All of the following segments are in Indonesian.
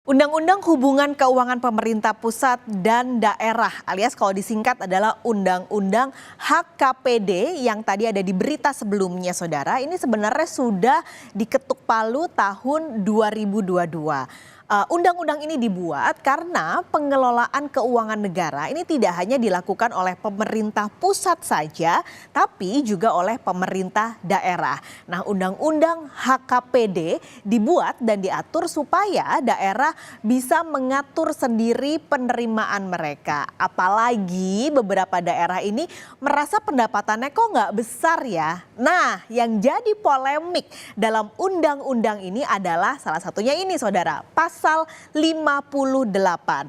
Undang-Undang Hubungan Keuangan Pemerintah Pusat dan Daerah alias kalau disingkat adalah Undang-Undang HKPD yang tadi ada di berita sebelumnya saudara. Ini sebenarnya sudah diketuk palu tahun 2022. Undang-undang ini dibuat karena pengelolaan keuangan negara ini tidak hanya dilakukan oleh pemerintah pusat saja, tapi juga oleh pemerintah daerah. Nah, Undang-Undang HKPD dibuat dan diatur supaya daerah bisa mengatur sendiri penerimaan mereka. Apalagi beberapa daerah ini merasa pendapatannya kok nggak besar ya. Nah, yang jadi polemik dalam undang-undang ini adalah salah satunya ini saudara, Pasal 58.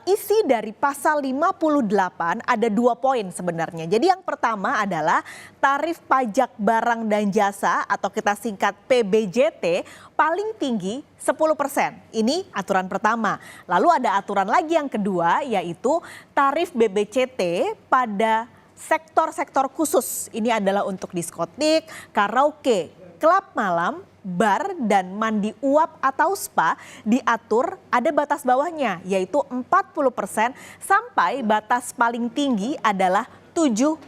Isi dari pasal 58 ada 2 poin sebenarnya. Jadi yang pertama adalah tarif pajak barang dan jasa atau kita singkat PBJT paling tinggi 10%. Ini aturan pertama. Lalu ada aturan lagi yang kedua yaitu tarif BBCT pada sektor-sektor khusus. Ini adalah untuk diskotik, karaoke, klub malam, bar dan mandi uap atau spa diatur ada batas bawahnya yaitu 40% sampai batas paling tinggi adalah 75%.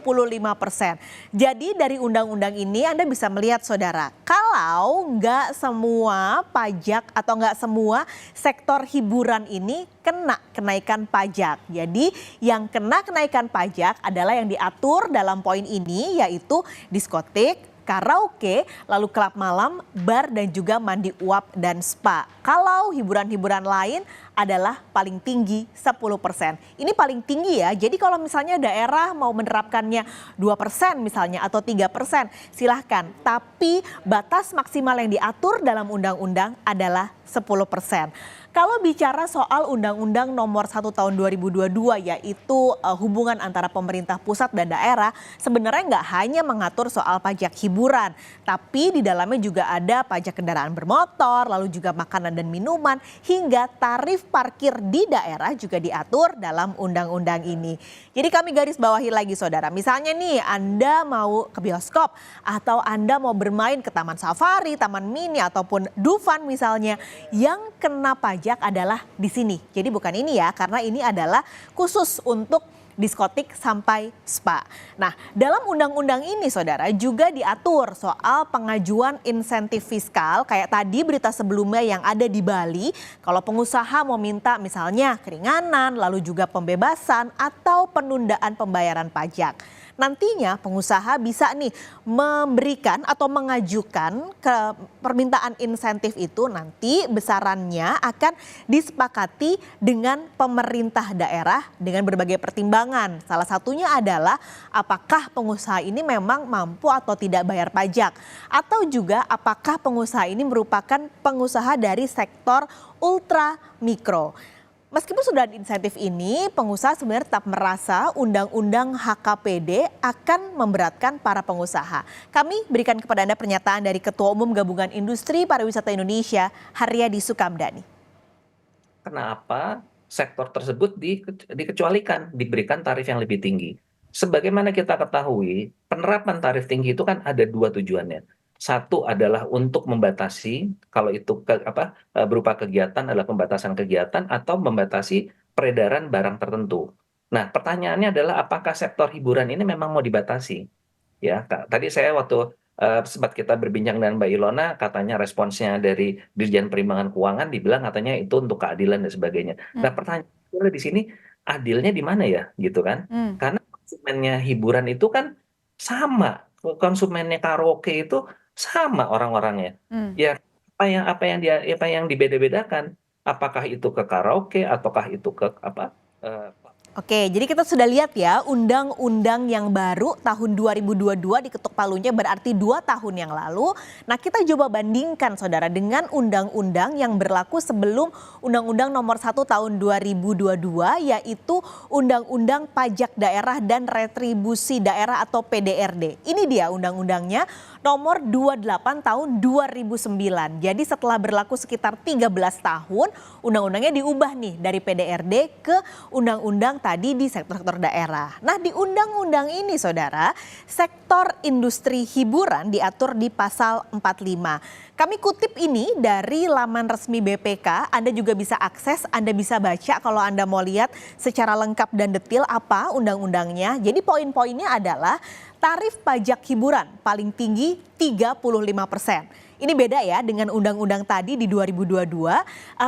Jadi dari undang-undang ini Anda bisa melihat saudara, kalau nggak semua pajak atau nggak semua sektor hiburan ini kena kenaikan pajak. Jadi yang kena kenaikan pajak adalah yang diatur dalam poin ini yaitu diskotik, karaoke, lalu klub malam, bar dan juga mandi uap dan spa. Kalau hiburan-hiburan lain adalah paling tinggi 10%. Ini paling tinggi ya, jadi kalau misalnya daerah mau menerapkannya 2% misalnya atau 3% silahkan. Tapi batas maksimal yang diatur dalam undang-undang adalah 10%. Kalau bicara soal Undang-Undang Nomor 1 Tahun 2022 yaitu hubungan antara pemerintah pusat dan daerah sebenarnya nggak hanya mengatur soal pajak hiburan, tapi di dalamnya juga ada pajak kendaraan bermotor, lalu juga makanan dan minuman hingga tarif parkir di daerah juga diatur dalam undang-undang ini. Jadi kami garis bawahi lagi saudara, misalnya nih Anda mau ke bioskop atau Anda mau bermain ke taman safari, taman mini ataupun Dufan misalnya, yang kena pajak adalah di sini. Jadi bukan ini ya, karena ini adalah khusus untuk diskotik sampai spa. Nah, dalam undang-undang ini saudara juga diatur soal pengajuan insentif fiskal kayak tadi berita sebelumnya yang ada di Bali. Kalau pengusaha mau minta misalnya keringanan, lalu juga pembebasan atau penundaan pembayaran pajak. Nantinya pengusaha bisa nih memberikan atau mengajukan ke permintaan insentif itu nanti besarannya akan disepakati dengan pemerintah daerah dengan berbagai pertimbangan. Salah satunya adalah apakah pengusaha ini memang mampu atau tidak bayar pajak atau juga apakah pengusaha ini merupakan pengusaha dari sektor ultra mikro. Meskipun sudah ada insentif ini, pengusaha sebenarnya tetap merasa Undang-Undang HKPD akan memberatkan para pengusaha. Kami berikan kepada Anda pernyataan dari Ketua Umum Gabungan Industri Pariwisata Indonesia, Haryadi Sukamdhani. Kenapa sektor tersebut dikecualikan, diberikan tarif yang lebih tinggi? Sebagaimana kita ketahui, penerapan tarif tinggi itu kan ada 2 tujuannya. Satu adalah untuk membatasi, kalau itu berupa kegiatan adalah pembatasan kegiatan atau membatasi peredaran barang tertentu. Nah, pertanyaannya adalah apakah sektor hiburan ini memang mau dibatasi? Ya, tadi saya waktu sempat kita berbincang dengan Mbak Ilona, katanya responsnya dari Dirjen Perimbangan Keuangan dibilang katanya itu untuk keadilan dan sebagainya. Nah, pertanyaannya di sini adilnya di mana ya, gitu kan? Karena konsumennya hiburan itu kan sama, konsumennya karaoke itu sama orang-orangnya. Ya apa yang dibeda-bedakan? Apakah itu ke karaoke ataukah itu ke Oke, jadi kita sudah lihat ya undang-undang yang baru tahun 2022 diketuk palunya berarti 2 tahun yang lalu. Nah, kita coba bandingkan saudara dengan undang-undang yang berlaku sebelum Undang-Undang Nomor 1 Tahun 2022 yaitu Undang-Undang Pajak Daerah dan Retribusi Daerah atau PDRD. Ini dia undang-undangnya Nomor 28 Tahun 2009. Jadi setelah berlaku sekitar 13 tahun, undang-undangnya diubah nih dari PDRD ke Undang-Undang tadi di sektor-sektor daerah. Nah, di undang-undang ini Saudara, sektor industri hiburan diatur di pasal 45. Kami kutip ini dari laman resmi BPK, Anda juga bisa akses, Anda bisa baca kalau Anda mau lihat secara lengkap dan detail apa undang-undangnya. Jadi poin-poinnya adalah tarif pajak hiburan paling tinggi 35%. Ini beda ya dengan undang-undang tadi di 2022,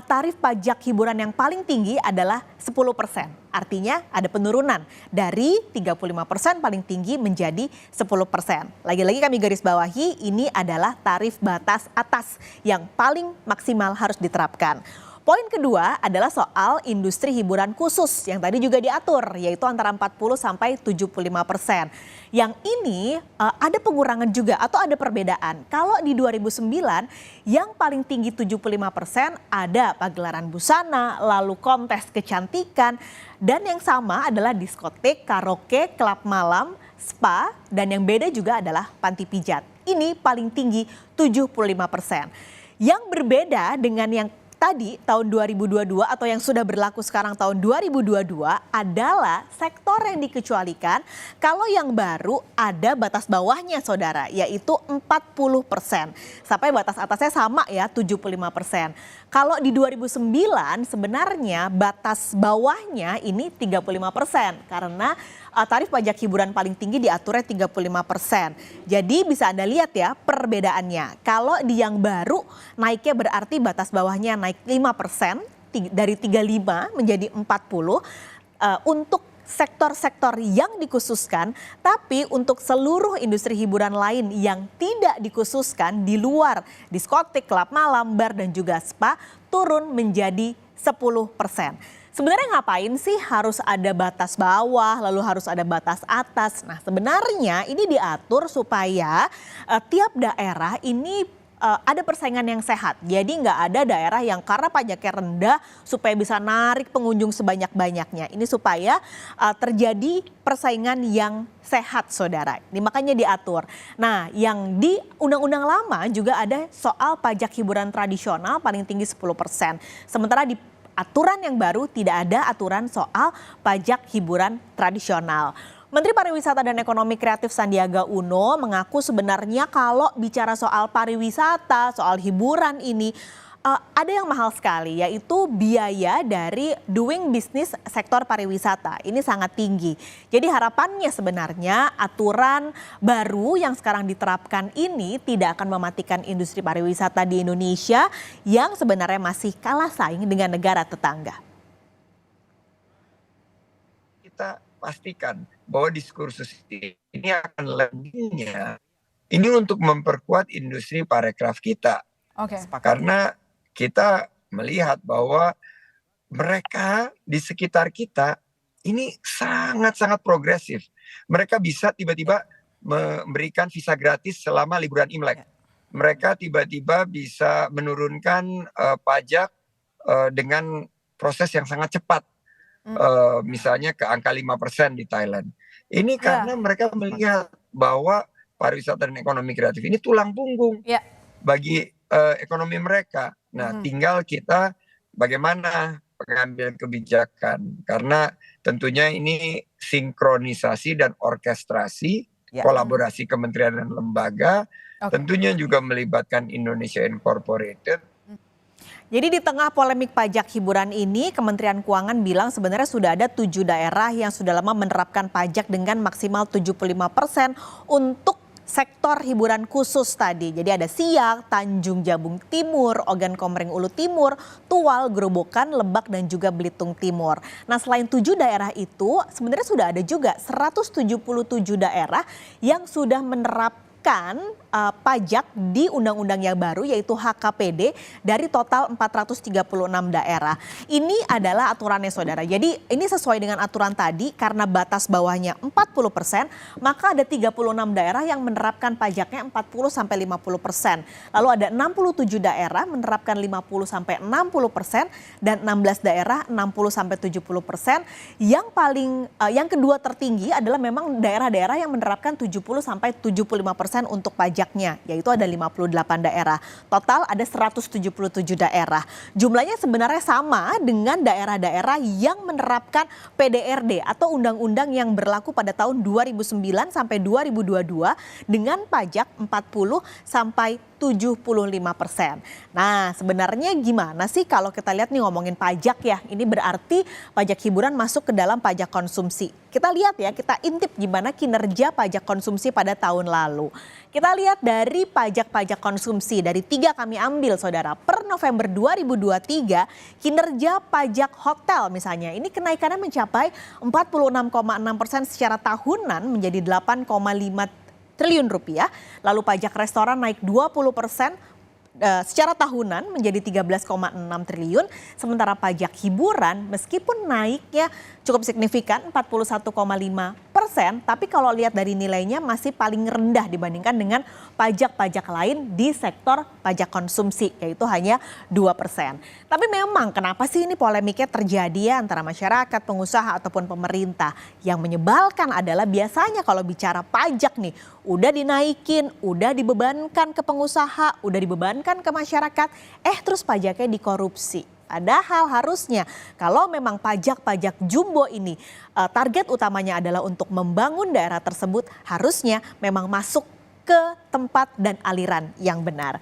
tarif pajak hiburan yang paling tinggi adalah 10%. Artinya ada penurunan dari 35% paling tinggi menjadi 10%. Lagi-lagi kami garis bawahi, ini adalah tarif batas atas yang paling maksimal harus diterapkan. Poin kedua adalah soal industri hiburan khusus yang tadi juga diatur, yaitu antara 40 sampai 75%. Yang ini ada pengurangan juga atau ada perbedaan. Kalau di 2009 yang paling tinggi 75% ada pagelaran busana, lalu kontes kecantikan, dan yang sama adalah diskotek, karaoke, klub malam, spa, dan yang beda juga adalah panti pijat. Ini paling tinggi 75%. Yang berbeda dengan yang tadi tahun 2022 atau yang sudah berlaku sekarang tahun 2022 adalah sektor yang dikecualikan kalau yang baru ada batas bawahnya Saudara, yaitu 40%. Sampai batas atasnya sama ya 75%. Kalau di 2009 sebenarnya batas bawahnya ini 35% karena tarif pajak hiburan paling tinggi diaturnya 35%. Jadi bisa Anda lihat ya perbedaannya. Kalau di yang baru naiknya berarti batas bawahnya naik 5% dari 35 menjadi 40 untuk sektor-sektor yang dikhususkan, tapi untuk seluruh industri hiburan lain yang tidak dikhususkan di luar diskotik, klub malam, bar dan juga spa turun menjadi 10%. Sebenarnya ngapain sih harus ada batas bawah, lalu harus ada batas atas? Nah sebenarnya ini diatur supaya tiap daerah ini ada persaingan yang sehat. Jadi nggak ada daerah yang karena pajaknya rendah supaya bisa narik pengunjung sebanyak-banyaknya. Ini supaya terjadi persaingan yang sehat Saudara. Ini makanya diatur. Nah yang di undang-undang lama juga ada soal pajak hiburan tradisional paling tinggi 10%. Sementara di aturan yang baru tidak ada aturan soal pajak hiburan tradisional. Menteri Pariwisata dan Ekonomi Kreatif Sandiaga Uno mengaku sebenarnya kalau bicara soal pariwisata, soal hiburan ini ada yang mahal sekali, yaitu biaya dari doing business sektor pariwisata. Ini sangat tinggi. Jadi harapannya sebenarnya aturan baru yang sekarang diterapkan ini tidak akan mematikan industri pariwisata di Indonesia yang sebenarnya masih kalah saing dengan negara tetangga. Kita pastikan bahwa diskursus ini akan lebihnya ini untuk memperkuat industri parekraf kita. Oke. Karena kita melihat bahwa mereka di sekitar kita ini sangat-sangat progresif. Mereka bisa tiba-tiba memberikan visa gratis selama liburan Imlek. Mereka tiba-tiba bisa menurunkan pajak dengan proses yang sangat cepat. Misalnya ke angka 5% di Thailand. Ini karena mereka melihat bahwa pariwisata dan ekonomi kreatif ini tulang punggung bagi ekonomi mereka. Nah, tinggal kita bagaimana pengambilan kebijakan, karena tentunya ini sinkronisasi dan orkestrasi, kolaborasi kementerian dan lembaga, tentunya juga melibatkan Indonesia Incorporated. Jadi di tengah polemik pajak hiburan ini, Kementerian Keuangan bilang sebenarnya sudah ada 7 daerah yang sudah lama menerapkan pajak dengan maksimal 75% untuk sektor hiburan khusus tadi. Jadi ada Siak, Tanjung Jabung Timur, Ogan Komering Ulu Timur, Tual, Gerobokan, Lebak dan juga Belitung Timur. Nah selain 7 daerah itu sebenarnya sudah ada juga 177 daerah yang sudah menerapkan pajak di undang-undang yang baru yaitu HKPD dari total 436 daerah. Ini adalah aturannya Saudara. Jadi ini sesuai dengan aturan tadi karena batas bawahnya 40%, maka ada 36 daerah yang menerapkan pajaknya 40 sampai 50%. Lalu ada 67 daerah menerapkan 50 sampai 60% dan 16 daerah 60 sampai 70%. Yang kedua tertinggi adalah memang daerah-daerah yang menerapkan 70 sampai 75% untuk pajak pajaknya, yaitu ada 58 daerah. Total ada 177 daerah. Jumlahnya sebenarnya sama dengan daerah-daerah yang menerapkan PDRD atau undang-undang yang berlaku pada tahun 2009 sampai 2022 dengan pajak 40 sampai 75%. Nah, sebenarnya gimana sih kalau kita lihat nih ngomongin pajak ya? Ini berarti pajak hiburan masuk ke dalam pajak konsumsi. Kita lihat ya, kita intip gimana kinerja pajak konsumsi pada tahun lalu. Kita lihat dari pajak-pajak konsumsi, dari 3 kami ambil saudara. Per November 2023, kinerja pajak hotel misalnya, ini kenaikannya mencapai 46,6% secara tahunan menjadi 8,5 triliun rupiah. Lalu pajak restoran naik 20% secara tahunan menjadi 13,6 triliun. Sementara pajak hiburan meskipun naiknya cukup signifikan 41,5%, tapi kalau lihat dari nilainya masih paling rendah dibandingkan dengan pajak-pajak lain di sektor pajak konsumsi, yaitu hanya 2%. Tapi memang kenapa sih ini polemiknya terjadi ya antara masyarakat, pengusaha ataupun pemerintah? Yang menyebalkan adalah biasanya kalau bicara pajak nih, udah dinaikin, udah dibebankan ke pengusaha, udah dibebankan ke masyarakat, terus pajaknya dikorupsi. Padahal harusnya kalau memang pajak-pajak jumbo ini target utamanya adalah untuk membangun daerah tersebut, harusnya memang masuk ke tempat dan aliran yang benar.